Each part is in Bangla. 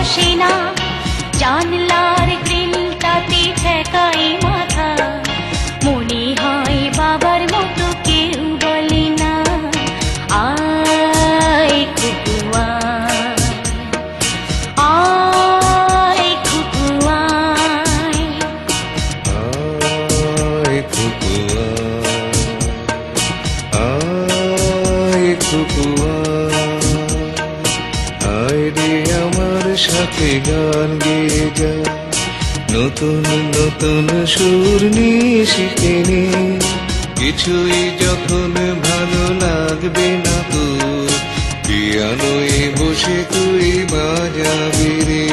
বসে না, জানলার গ্রিলটাতে ঠেকাই মাথা, মনে হয় বাবার মতো কেউ বলে না, আয় খুকু আয় খুকু আয়, আয় খুকু আয় খুকু আয় রে আমার সাথে গান গেয়ে যা, নতুন নতুন সুর নিয়ে শিখে নে, কিছুই যখন ভালো লাগবে না তোর, পিয়ানোয় বসে তুই বাজাবি রে,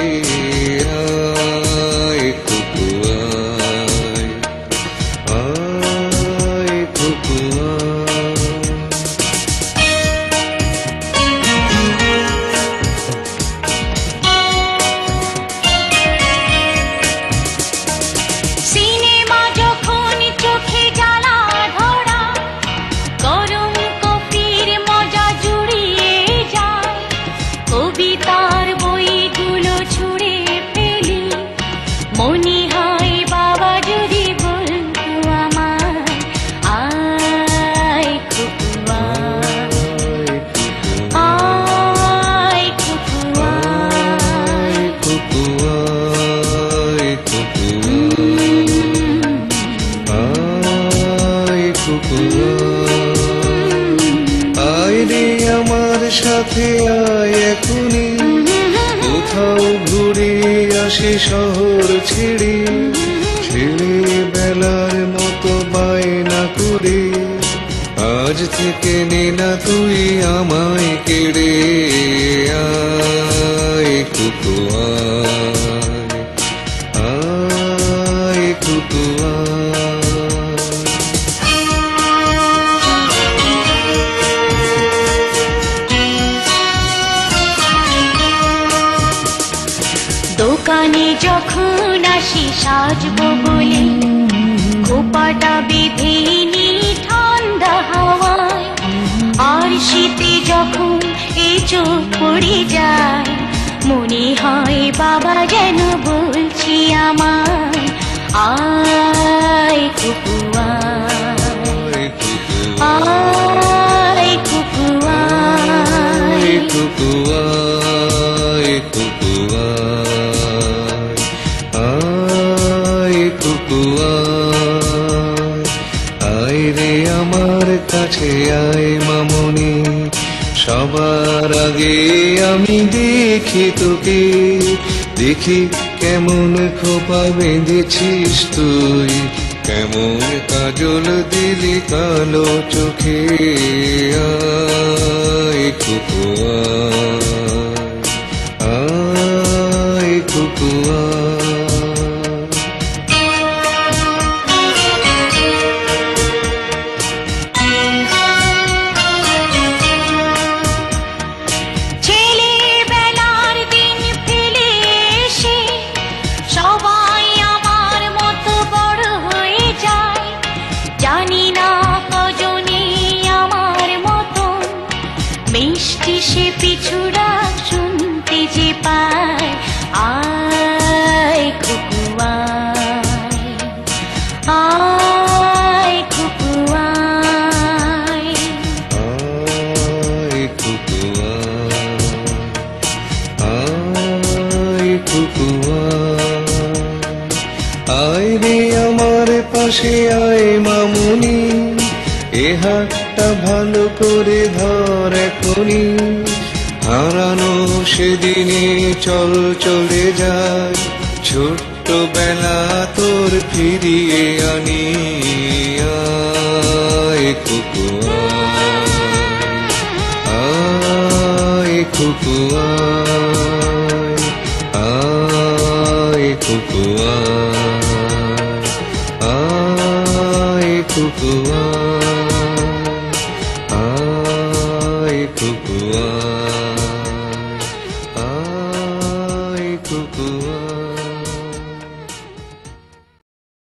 আয় খুকু আয়, আয় খুকু আয়। সিনেমা যখন চোখে জ্বালা ধরা, গরম কফির মজা জুড়িয়ে যায়, কবিতার বইগুলো ছুঁড়ে ফেলি, মনে হয় বাবা যদি বলতো আমায়, আয় খুকু আয় খুকু আয়, খুকু আয় খুকু আয় খুকু আয় রে আমার সাথে আয় এখনই, কোথাও ঘুরে আসে শহর ছেড়ে, ছেড়ে বেলার মতো বায়না করে, আজ থেকে নে না তুই আমায় কেড়ে, আয় খুকু আয়, আয় খুকু আয়। দোকানে যখন আসি সাজবো বলে, খোপাটা বেঁধে নি ঠান্ডা হাওয়ায়, আর শীতে যখন এ চোখ পড়ে যায়, মনে হয় বাবা যেন বলছি আমায়, আয় খুকু আয়, আয় খুকু আয়, খুকু আয় খুকু আয়, আয় খুকু আয়, আয় রে আমার কাছে আয় মামনি, সবার আগে আমি দেখি তোকে, দেখি কেমন খোপা বেঁধেছিস তুই, কেমন কাজল দিলি কালো চোখে, আয় খুকু আয়, আয় খুকু আয়। ছেলেবেলার দিন ফেলে এসে সবাই আমার মতো বড় হয়ে যায়, জানি না কজনে আমার মতন মিষ্টি সে পিছুড়া শুনতে যে পায়, আয় খুকু আয়, আয় খুকু আয়, আয় খুকু আয়, আয় খুকু আয়, আয় রে আমার পাশে আয় মামুনি, এ হাতটা ভালো করে ধর এখনি, হারানো সেদিনে চল চলে যায়, ছোট্টবেলা তোর ফিরিয়ে আনি, আয় খুকু আয়, আয় খুকু আয়, আয় খুকু আয়, আয় খুকু আয়, আয় খুকু আয়, আয় খুকু আয়।